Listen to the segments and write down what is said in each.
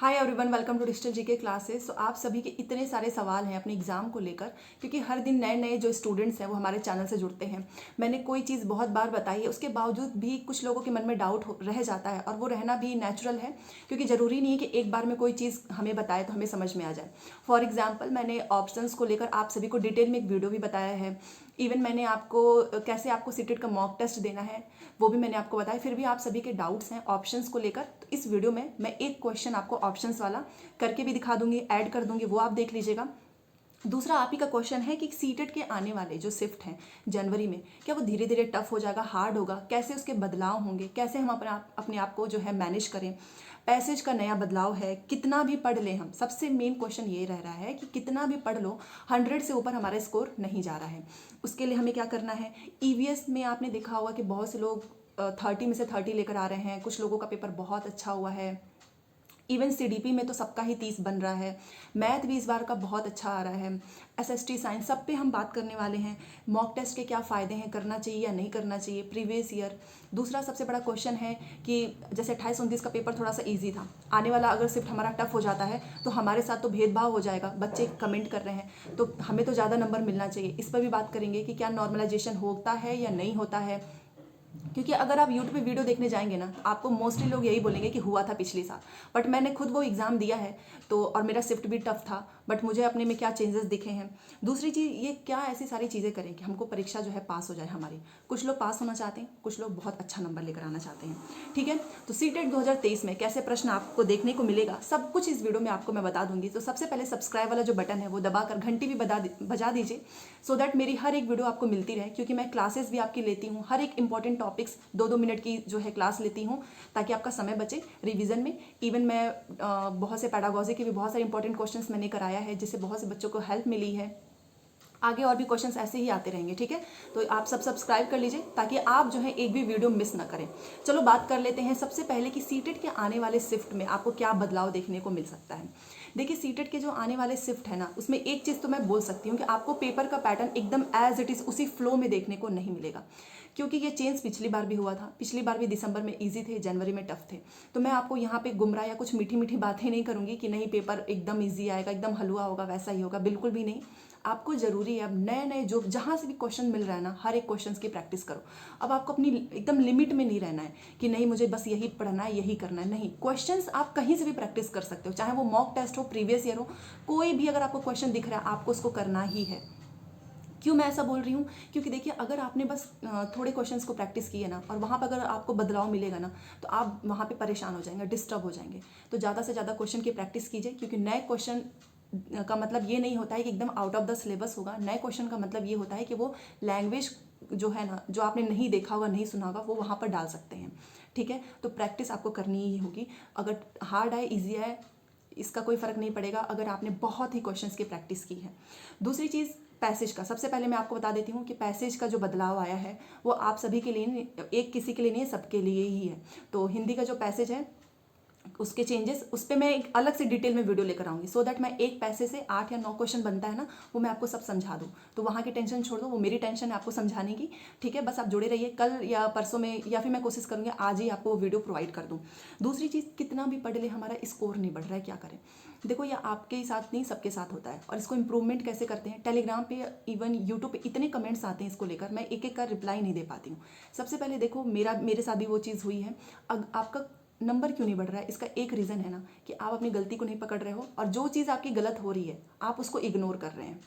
Hi everyone, welcome to digital GK classes. तो आप सभी के इतने सारे सवाल हैं अपने एग्जाम को लेकर, क्योंकि हर दिन नए नए जो स्टूडेंट्स हैं वो हमारे चैनल से जुड़ते हैं। मैंने कोई चीज़ बहुत बार बताई है, उसके बावजूद भी कुछ लोगों के मन में डाउट रह जाता है, और वो रहना भी नेचुरल है, क्योंकि ज़रूरी नहीं है कि एक बार में कोई चीज़ हमें बताए तो हमें समझ में आ जाए। फॉर एग्जाम्पल, मैंने ऑप्शंस को लेकर आप सभी को डिटेल में एक वीडियो भी बताया है। इवन मैंने आपको कैसे आपको सीटेट का मॉक टेस्ट देना है वो भी मैंने आपको बताया। फिर भी आप सभी के डाउट्स हैं ऑप्शंस को लेकर, तो इस वीडियो में मैं एक क्वेश्चन आपको ऑप्शंस वाला करके भी दिखा दूंगी, ऐड कर दूंगी, वो आप देख लीजिएगा। दूसरा आप ही का क्वेश्चन है कि सीटेट के आने वाले जो शिफ्ट हैं जनवरी में, क्या वो धीरे धीरे टफ हो जाएगा, हार्ड होगा, कैसे उसके बदलाव होंगे, कैसे हम अपने आप को जो है मैनेज करें। पैसेज का नया बदलाव है, कितना भी पढ़ लें हम, सबसे मेन क्वेश्चन ये रह रहा है कि कितना भी पढ़ लो 100 से ऊपर हमारा स्कोर नहीं जा रहा है। उसके लिए हमें क्या करना है। ईवीएस में आपने देखा होगा कि बहुत से लोग 30 में से 30 लेकर आ रहे हैं, कुछ लोगों का पेपर बहुत अच्छा हुआ है। इवन सीडीपी में तो सबका ही 30 बन रहा है। मैथ भी इस बार का बहुत अच्छा आ रहा है। एसएसटी साइंस, सब पे हम बात करने वाले हैं। मॉक टेस्ट के क्या फ़ायदे हैं, करना चाहिए या नहीं करना चाहिए, प्रीवियस ईयर। दूसरा सबसे बड़ा क्वेश्चन है कि जैसे 28-29 का पेपर थोड़ा सा ईजी था, आने वाला अगर शिफ्ट हमारा टफ हो जाता है तो हमारे साथ तो भेदभाव हो जाएगा। बच्चे कमेंट कर रहे हैं तो हमें तो ज़्यादा नंबर मिलना चाहिए, इस पर भी बात करेंगे कि क्या नॉर्मलाइजेशन होता है या नहीं होता है। क्योंकि अगर आप यूट्यूब पे वीडियो देखने जाएंगे ना, आपको मोस्टली लोग यही बोलेंगे कि हुआ था पिछले साल। बट मैंने खुद वो एग्ज़ाम दिया है, तो और मेरा शिफ्ट भी टफ था, बट मुझे अपने में क्या चेंजेस दिखे हैं। दूसरी चीज़, ये क्या ऐसी सारी चीज़ें करें कि हमको परीक्षा जो है पास हो जाए हमारी। कुछ लोग पास होना चाहते हैं, कुछ लोग बहुत अच्छा नंबर लेकर आना चाहते हैं। ठीक है, तो सीटेट 2023 में कैसे प्रश्न आपको देखने को मिलेगा, सब कुछ इस वीडियो में आपको मैं बता दूंगी। तो सबसे पहले सब्सक्राइब वाला जो बटन है वो दबाकर घंटी भी बजा दीजिए, सो दैट मेरी हर एक वीडियो आपको मिलती रहे। क्योंकि मैं क्लासेस भी आपकी लेती हूँ, हर एक इंपॉर्टेंट टॉपिक्स 2-2 मिनट की जो है क्लास लेती हूँ, ताकि आपका समय बचे रिवीजन में। इवन मैं बहुत से पैडागोजी के भी बहुत सारे इंपॉर्टेंट क्वेश्चंस मैंने कराया है, जिससे बहुत से बच्चों को हेल्प मिली है। आगे और भी क्वेश्चंस ऐसे ही आते रहेंगे। ठीक है, तो आप सब सब्सक्राइब कर लीजिए ताकि आप जो है एक भी वीडियो मिस ना करें। चलो बात कर लेते हैं सबसे पहले कि सीटेट के आने वाले शिफ्ट में आपको क्या बदलाव देखने को मिल सकता है। देखिए, सीटेट के जो आने वाले शिफ्ट है ना, उसमें एक चीज़ तो मैं बोल सकती हूँ कि आपको पेपर का पैटर्न एकदम एज इट इज़ उसी फ्लो में देखने को नहीं मिलेगा। क्योंकि ये चेंज पिछली बार भी हुआ था, पिछली बार भी दिसंबर में इजी थे, जनवरी में टफ थे। तो मैं आपको यहाँ पे गुमराह या कुछ मीठी मीठी बातें नहीं करूँगी कि नहीं पेपर एकदम ईजी आएगा, एकदम हलवा होगा, वैसा ही होगा, बिल्कुल भी नहीं। आपको ज़रूरी है अब नए नए जो जहाँ से भी क्वेश्चन मिल रहा है ना, हर एक क्वेश्चन की प्रैक्टिस करो। अब आपको अपनी एकदम लिमिट में नहीं रहना है कि नहीं मुझे बस यही पढ़ना है, यही करना है। नहीं, क्वेश्चंस आप कहीं से भी प्रैक्टिस कर सकते हो, चाहे वो मॉक टेस्ट हो, प्रीवियस ईयर हो, कोई भी अगर आपको क्वेश्चन दिख रहा है आपको उसको करना ही है। क्यों मैं ऐसा बोल रही हूँ, क्योंकि देखिए अगर आपने बस थोड़े क्वेश्चंस को प्रैक्टिस किए ना, और वहाँ पर अगर आपको बदलाव मिलेगा ना, तो आप वहाँ पे परेशान हो जाएंगे, डिस्टर्ब हो जाएंगे। तो ज़्यादा से ज़्यादा क्वेश्चन की प्रैक्टिस कीजिए, क्योंकि नए क्वेश्चन का मतलब ये नहीं होता है कि एकदम आउट ऑफ द सिलेबस होगा। नए क्वेश्चन का मतलब ये होता है कि वो लैंग्वेज जो है ना, जो आपने नहीं देखा होगा, नहीं सुना होगा, वो वहाँ पर डाल सकते हैं। ठीक है, तो प्रैक्टिस आपको करनी ही होगी। अगर हार्ड आए ईजी आए इसका कोई फ़र्क नहीं पड़ेगा, अगर आपने बहुत ही क्वेश्चंस की प्रैक्टिस की है। दूसरी चीज़, पैसेज का सबसे पहले मैं आपको बता देती हूँ कि पैसेज का जो बदलाव आया है वो आप सभी के लिए, एक किसी के लिए नहीं है, सबके लिए ही है। तो हिंदी का जो पैसेज है उसके चेंजेस, उस पर मैं एक अलग से डिटेल में वीडियो लेकर आऊँगी, सो दैट मैं एक पैसे से 8 या 9 क्वेश्चन बनता है ना, वो मैं आपको सब समझा दूँ। तो वहाँ की टेंशन छोड़ दो, वो मेरी टेंशन है आपको समझाने की। ठीक है, बस आप जुड़े रहिए, कल या परसों में, या फिर मैं कोशिश करूँगी आज ही आपको वो वीडियो प्रोवाइड कर दूँ। दूसरी चीज़, कितना भी पढ़ ले हमारा स्कोर नहीं बढ़ रहा है, क्या करें। देखो, ये आपके ही साथ नहीं, सबके साथ होता है। और इसको इंप्रूवमेंट कैसे करते हैं, टेलीग्राम पे, इवन यूट्यूब पे इतने कमेंट्स आते हैं इसको लेकर, मैं एक एक का रिप्लाई नहीं दे पाती हूँ। सबसे पहले देखो, मेरे साथ भी वो चीज़ हुई है। आपका नंबर क्यों नहीं बढ़ रहा है, इसका एक रीज़न है ना कि आप अपनी गलती को नहीं पकड़ रहे हो, और जो चीज़ आपकी गलत हो रही है आप उसको इग्नोर कर रहे हैं।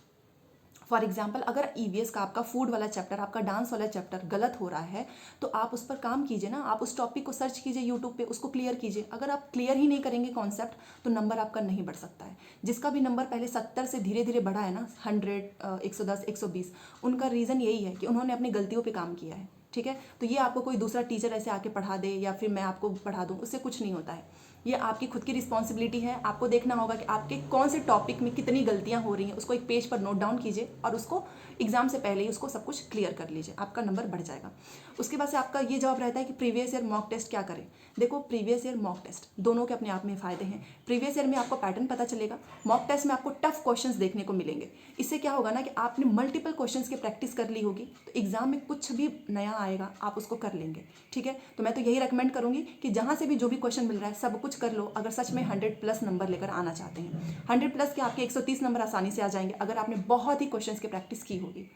फॉर एग्जाम्पल, अगर ईवीएस का आपका फूड वाला चैप्टर, आपका डांस वाला चैप्टर गलत हो रहा है, तो आप उस पर काम कीजिए ना, आप उस टॉपिक को सर्च कीजिए यूट्यूब पे, उसको क्लियर कीजिए। अगर आप क्लियर ही नहीं करेंगे कॉन्सेप्ट, तो नंबर आपका नहीं बढ़ सकता है। जिसका भी नंबर पहले 70 से धीरे धीरे बढ़ा है ना, 100, 110, 120, उनका रीज़न यही है कि उन्होंने अपनी गलतियों पर काम किया है। ठीक है, तो ये आपको कोई दूसरा टीचर ऐसे आके पढ़ा दे या फिर मैं आपको पढ़ा दूँ, उससे कुछ नहीं होता है। ये आपकी खुद की रिस्पॉन्सिबिलिटी है। आपको देखना होगा कि आपके कौन से टॉपिक में कितनी गलतियां हो रही हैं, उसको एक पेज पर नोट डाउन कीजिए और उसको एग्जाम से पहले ही उसको सब कुछ क्लियर कर लीजिए, आपका नंबर बढ़ जाएगा। उसके बाद से आपका ये जवाब रहता है कि प्रीवियस ईयर मॉक टेस्ट क्या करें। देखो, प्रीवियस ईयर मॉक टेस्ट दोनों के अपने आप में फ़ायदे हैं। प्रीवियस ईयर में आपको पैटर्न पता चलेगा, मॉक टेस्ट में आपको टफ क्वेश्चंस देखने को मिलेंगे। इससे क्या होगा ना कि आपने मल्टीपल क्वेश्चंस की प्रैक्टिस कर ली होगी, तो एग्जाम में कुछ भी नया आएगा आप उसको कर लेंगे। ठीक है, तो मैं तो यही रिकमेंड करूँगी कि जहाँ से भी जो भी क्वेश्चन मिल रहा है सब कुछ कुछ कर लो अगर सच में 100+ नंबर लेकर आना चाहते हैं। 100+ के आपके 130 नंबर आसानी से आ जाएंगे अगर आपने बहुत ही क्वेश्चंस की प्रैक्टिस की होगी।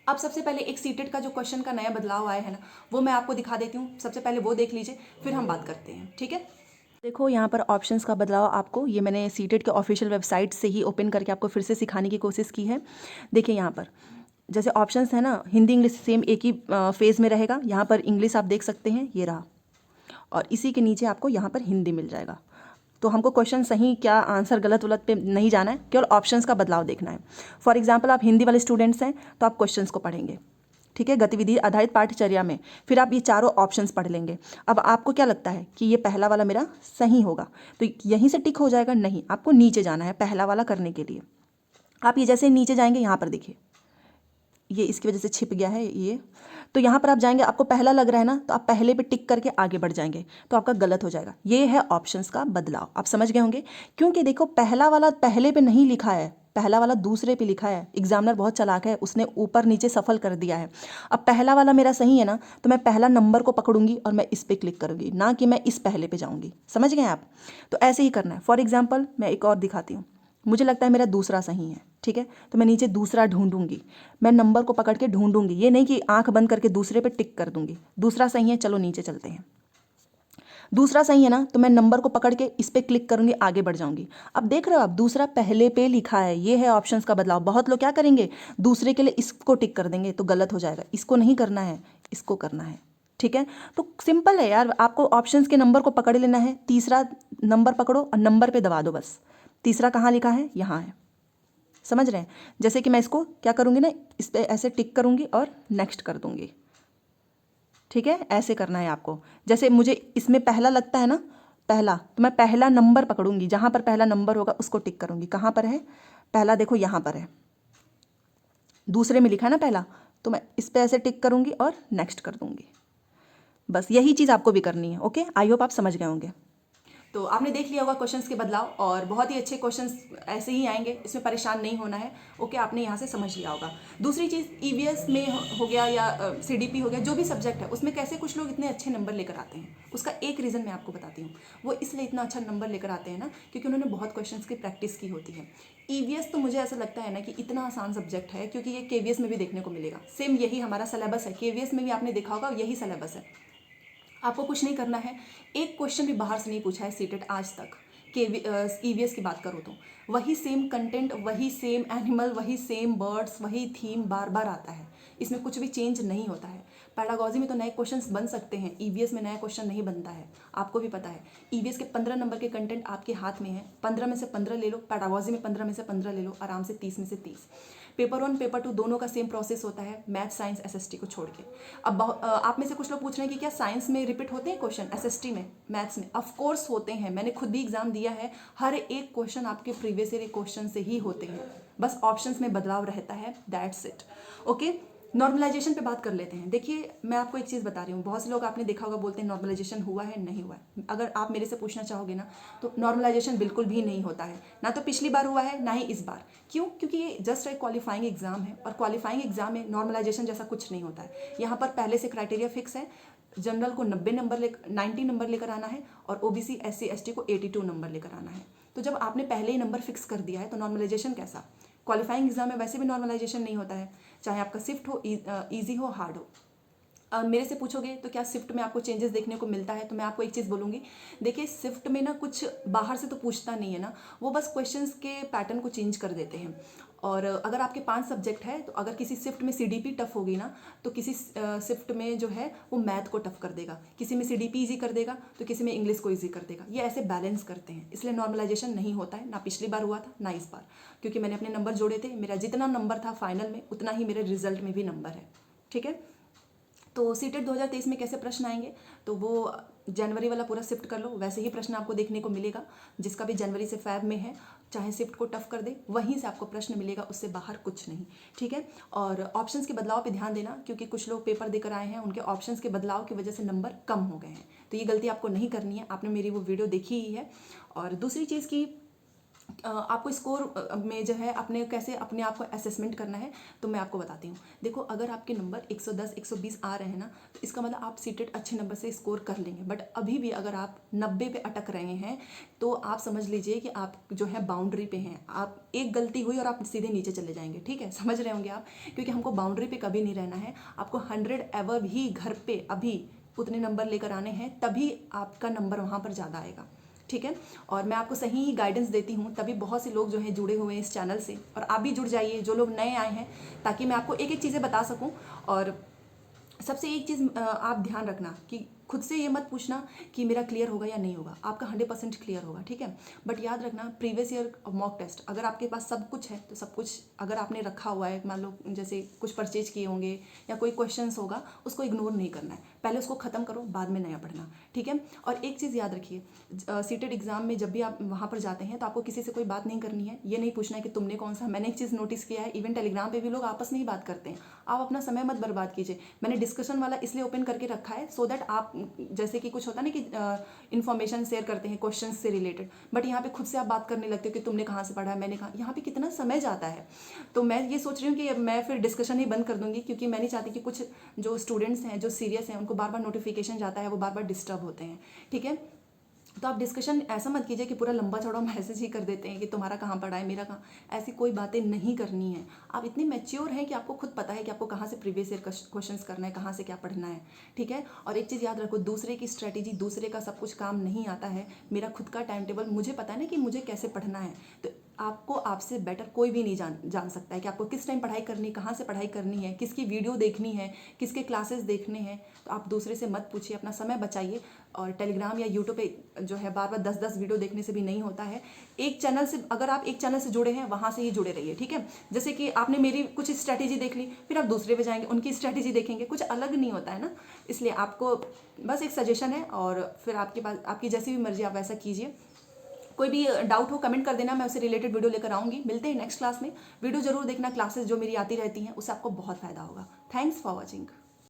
अब सबसे पहले एक सीटेट का जो क्वेश्चन का नया बदलाव आया है ना, वो मैं आपको दिखा देती हूँ। सबसे पहले वो देख लीजिए, फिर हम बात करते हैं, ठीक है। देखो यहाँ पर ऑप्शंस का बदलाव आपको, ये मैंने सीटेट के ऑफिशियल वेबसाइट से ही ओपन करके आपको फिर से सिखाने की कोशिश की है। देखिए यहाँ पर जैसे ऑप्शंस है ना, हिंदी इंग्लिश सेम एक ही फेज़ में रहेगा। यहाँ पर इंग्लिश आप देख सकते हैं, ये रहा, और इसी के नीचे आपको यहाँ पर हिंदी मिल जाएगा। तो हमको क्वेश्चन सही क्या आंसर गलत वलत पे नहीं जाना है, केवल ऑप्शंस का बदलाव देखना है। फॉर एग्जांपल आप हिंदी वाले स्टूडेंट्स हैं तो आप क्वेश्चंस को पढ़ेंगे, ठीक है, गतिविधि आधारित पाठचर्या में। फिर आप ये चारों ऑप्शंस पढ़ लेंगे। अब आपको क्या लगता है कि ये पहला वाला मेरा सही होगा, तो यहीं से टिक हो जाएगा? नहीं, आपको नीचे जाना है पहला वाला करने के लिए। आप ये जैसे नीचे जाएंगे, यहाँ पर देखिए ये इसकी वजह से छिप गया है ये, तो यहाँ पर आप जाएंगे, आपको पहला लग रहा है ना, तो आप पहले पे टिक करके आगे बढ़ जाएंगे, तो आपका गलत हो जाएगा। ये है ऑप्शंस का बदलाव, आप समझ गए होंगे। क्योंकि देखो पहला वाला पहले पे नहीं लिखा है, पहला वाला दूसरे पे लिखा है। एग्जामिनर बहुत चालाक है, उसने ऊपर नीचे सफल कर दिया है। अब पहला वाला मेरा सही है ना, तो मैं पहला नंबर को पकड़ूंगी और मैं इस पर क्लिक करूंगी, ना कि मैं इस पहले पे जाऊंगी। समझ गए आप? तो ऐसे ही करना है। फॉर एग्जाम्पल मैं एक और दिखाती हूँ। मुझे लगता है मेरा दूसरा सही है, ठीक है, तो मैं नीचे दूसरा ढूंढूंगी, मैं नंबर को पकड़ के ढूंढूंगी, ये नहीं कि आंख बंद करके दूसरे पे टिक कर दूंगी। दूसरा सही है, चलो नीचे चलते हैं। दूसरा सही है ना, तो मैं नंबर को पकड़ के इस पे क्लिक करूंगी, आगे बढ़ जाऊंगी। अब देख रहे हो आप, दूसरा पहले पे लिखा है, ये है ऑप्शंस का बदलाव। बहुत लोग क्या करेंगे, दूसरे के लिए इसको टिक कर देंगे, तो गलत हो जाएगा। इसको नहीं करना है, इसको करना है, ठीक है। तो सिंपल है यार, आपको ऑप्शंस के नंबर को पकड़ लेना है, तीसरा नंबर पकड़ो और नंबर पे दबा दो बस। तीसरा कहाँ लिखा है? यहाँ है। समझ रहे हैं? जैसे कि मैं इसको क्या करूँगी ना, इस पर ऐसे टिक करूँगी और नेक्स्ट कर दूँगी, ठीक है। ऐसे करना है आपको। जैसे मुझे इसमें पहला लगता है ना, पहला, तो मैं पहला नंबर पकड़ूंगी, जहाँ पर पहला नंबर होगा उसको टिक करूँगी। कहाँ पर है पहला? देखो यहाँ पर है, दूसरे में लिखा है ना पहला, तो मैं इस पर ऐसे टिक करूँगी और नेक्स्ट कर दूँगी। बस यही चीज़ आपको भी करनी है। ओके, आई होप आप समझ गए होंगे। तो आपने देख लिया होगा क्वेश्चंस के बदलाव, और बहुत ही अच्छे क्वेश्चंस ऐसे ही आएंगे, इसमें परेशान नहीं होना है। ओके, आपने यहाँ से समझ लिया होगा। दूसरी चीज़, ईवीएस में हो गया या सीडीपी हो गया, जो भी सब्जेक्ट है उसमें कैसे कुछ लोग इतने अच्छे नंबर लेकर आते हैं, उसका एक रीज़न मैं आपको बताती हूँ। वो इसलिए इतना अच्छा नंबर लेकर आते हैं ना, क्योंकि उन्होंने बहुत क्वेश्चंस की प्रैक्टिस की होती है। ईवीएस तो मुझे ऐसा लगता है ना कि इतना आसान सब्जेक्ट है, क्योंकि ये केवीएस में भी देखने को मिलेगा। सेम यही हमारा सिलेबस है, केवीएस में भी आपने देखा होगा यही सिलेबस है। आपको कुछ नहीं करना है, एक क्वेश्चन भी बाहर से नहीं पूछा है सीटेट आज तक। के ईवीएस की बात करो तो वही सेम कंटेंट, वही सेम एनिमल, वही सेम बर्ड्स, वही थीम बार बार आता है, इसमें कुछ भी चेंज नहीं होता है। पैडागॉजी में तो नए क्वेश्चंस बन सकते हैं, ईवीएस में नया क्वेश्चन नहीं बनता है, आपको भी पता है। ईवीएस के 15 नंबर के कंटेंट आपके हाथ में है, 15 में से 15 ले लो, पैडागॉजी में 15 में से 15 ले लो, आराम से 30 में से 30। पेपर 1 पेपर 2 दोनों का सेम प्रोसेस होता है, मैथ साइंस एसएसटी को छोड़ के। अब आप में से कुछ लोग पूछ रहे हैं कि क्या साइंस में रिपीट होते हैं क्वेश्चन, एसएसटी में, मैथ्स में? ऑफ कोर्स होते हैं, मैंने खुद भी एग्जाम दिया है। हर एक क्वेश्चन आपके प्रीवियस ईयर क्वेश्चन से ही होते हैं, बस ऑप्शंस में बदलाव रहता है, दैट्स इट। ओके, नॉर्मलाइजेशन पे बात कर लेते हैं। देखिए मैं आपको एक चीज़ बता रही हूँ, बहुत से लोग आपने देखा होगा बोलते हैं नॉर्मलाइजेशन हुआ है, नहीं हुआ है। अगर आप मेरे से पूछना चाहोगे ना, तो नॉर्मलाइजेशन बिल्कुल भी नहीं होता है, ना तो पिछली बार हुआ है ना ही इस बार। क्यों? क्योंकि ये जस्ट एक क्वालिफाइंग एग्जाम है, और क्वालिफाइंग एग्जाम में नॉर्मलाइजेशन जैसा कुछ नहीं होता है। यहाँ पर पहले से क्राइटेरिया फिक्स है, जनरल को 90 नंबर लेकर आना है, और ओबीसी एससी एसटी को 82 नंबर लेकर आना है। तो जब आपने पहले ही नंबर फिक्स कर दिया है तो नॉर्मलाइजेशन कैसा? क्वालिफाइंग एग्जाम में वैसे भी नॉर्मलाइजेशन नहीं होता है, चाहे आपका शिफ्ट हो, ईजी हो, हार्ड हो। मेरे से पूछोगे तो क्या शिफ्ट में आपको चेंजेस देखने को मिलता है, तो मैं आपको एक चीज़ बोलूँगी। देखिए शिफ्ट में ना कुछ बाहर से तो पूछता नहीं है ना, वो बस क्वेश्चंस के पैटर्न को चेंज कर देते हैं। और अगर आपके 5 सब्जेक्ट है, तो अगर किसी शिफ्ट में सीडीपी टफ होगी ना, तो किसी शिफ्ट में जो है वो मैथ को टफ कर देगा, किसी में सीडीपी ईजी कर देगा, तो किसी में इंग्लिश को ईजी कर देगा। ये ऐसे बैलेंस करते हैं, इसलिए नॉर्मलाइजेशन नहीं होता है, ना पिछली बार हुआ था ना इस बार, क्योंकि मैंने अपने नंबर जोड़े थे। मेरा जितना नंबर था फाइनल में, उतना ही मेरे रिजल्ट में भी नंबर है, ठीक है। तो सीटेट 2023 में कैसे प्रश्न आएंगे, तो वो जनवरी वाला पूरा शिफ्ट कर लो, वैसे ही प्रश्न आपको देखने को मिलेगा। जिसका भी जनवरी से फैब में है, चाहे शिफ्ट को टफ कर दे, वहीं से आपको प्रश्न मिलेगा, उससे बाहर कुछ नहीं, ठीक है। और ऑप्शंस के बदलाव पे ध्यान देना, क्योंकि कुछ लोग पेपर देकर आए हैं, उनके ऑप्शंस के बदलाव की वजह से नंबर कम हो गए हैं, तो ये गलती आपको नहीं करनी है, आपने मेरी वो वीडियो देखी ही है। और दूसरी चीज़ की आपको स्कोर में जो है अपने कैसे अपने आप को असेसमेंट करना है, तो मैं आपको बताती हूँ। देखो, अगर आपके नंबर 110 120 आ रहे हैं ना, तो इसका मतलब आप सीटेट अच्छे नंबर से स्कोर कर लेंगे। बट अभी भी अगर आप 90 पे अटक रहे हैं, तो आप समझ लीजिए कि आप जो है बाउंड्री पे हैं। आप एक गलती हुई और आप सीधे नीचे चले जाएंगे, ठीक है, समझ रहे होंगे आप। क्योंकि हमको बाउंड्री पे कभी नहीं रहना है। आपको 100 एवब ही घर पे अभी उतने नंबर लेकर आने हैं, तभी आपका नंबर वहाँ पर ज़्यादा आएगा, ठीक है। और मैं आपको सही गाइडेंस देती हूँ, तभी बहुत से लोग जो हैं जुड़े हुए हैं इस चैनल से। और आप भी जुड़ जाइए, जो लोग नए आए हैं, ताकि मैं आपको एक एक चीज़ें बता सकूँ। और सबसे एक चीज़ आप ध्यान रखना कि खुद से ये मत पूछना कि मेरा क्लियर होगा या नहीं होगा, आपका 100% क्लियर होगा, ठीक है। बट याद रखना, प्रीवियस ईयर मॉक टेस्ट, अगर आपके पास सब कुछ है तो सब कुछ अगर आपने रखा हुआ है, मान लो जैसे कुछ परचेज किए होंगे या कोई क्वेश्चंस होगा, उसको इग्नोर नहीं करना है। पहले उसको ख़त्म करो, बाद में नया पढ़ना, ठीक है। और एक चीज़ याद रखिए, सीटेड एग्जाम में जब भी आप वहाँ पर जाते हैं, तो आपको किसी से कोई बात नहीं करनी है। ये नहीं पूछना है कि तुमने कौन सा। मैंने एक चीज़ नोटिस किया है, इवन टेलीग्राम पे भी लोग आपस में ही बात करते हैं। आप अपना समय मत बर्बाद कीजिए। मैंने डिस्कशन वाला इसलिए ओपन करके रखा है, सो दैट आप, जैसे कि कुछ होता है ना कि इन्फॉर्मेशन शेयर करते हैं क्वेश्चन से रिलेटेड, बट यहाँ पे खुद से आप बात करने लगते हो कि तुमने कहाँ से पढ़ा है, मैंने कहा, यहाँ पे कितना समय जाता है। तो मैं ये सोच रही हूँ कि मैं फिर डिस्कशन ही बंद कर दूंगी, क्योंकि मैं नहीं चाहती कि कुछ जो स्टूडेंट्स हैं, जो सीरियस हैं, उनको बार बार नोटिफिकेशन जाता है, वो बार बार डिस्टर्ब होते हैं, ठीक है। तो आप डिस्कशन ऐसा मत कीजिए कि पूरा लंबा चौड़ा मैसेज ही कर देते हैं कि तुम्हारा कहाँ पढ़ा है, मेरा कहाँ। ऐसी कोई बातें नहीं करनी है। आप इतने मैच्योर हैं कि आपको खुद पता है कि आपको कहाँ से प्रीवियस ईयर क्वेश्चंस करना है, कहाँ से क्या पढ़ना है, ठीक है। और एक चीज़ याद रखो, दूसरे की स्ट्रैटेजी, दूसरे का सब कुछ काम नहीं आता है। मेरा खुद का टाइम टेबल, मुझे पता है ना कि मुझे कैसे पढ़ना है। तो आपको आपसे बेटर कोई भी नहीं जान सकता है कि आपको किस टाइम पढ़ाई करनी, कहाँ से पढ़ाई करनी है, किसकी वीडियो देखनी है, किसके क्लासेस देखने हैं। तो आप दूसरे से मत पूछिए, अपना समय बचाइए। और टेलीग्राम या यूट्यूब पे जो है बार बार 10-10 वीडियो देखने से भी नहीं होता है। एक चैनल से, अगर आप एक चैनल से जुड़े हैं, वहाँ से ही जुड़े रहिए, ठीक है। जैसे कि आपने मेरी कुछ स्ट्रैटेजी देख ली, फिर आप दूसरे पे जाएंगे, उनकी स्ट्रैटेजी देखेंगे, कुछ अलग नहीं होता है ना। इसलिए आपको बस एक सजेशन है, और फिर आपके पास, आपकी जैसी भी मर्जी, आप वैसा कीजिए। कोई भी डाउट हो कमेंट कर देना, मैं उससे रिलेटेड वीडियो लेकर आऊँगी। मिलते हैं नेक्स्ट क्लास में। वीडियो जरूर देखना, क्लासेस जो मेरी आती रहती हैं, उससे आपको बहुत फ़ायदा होगा। Thanks for watching.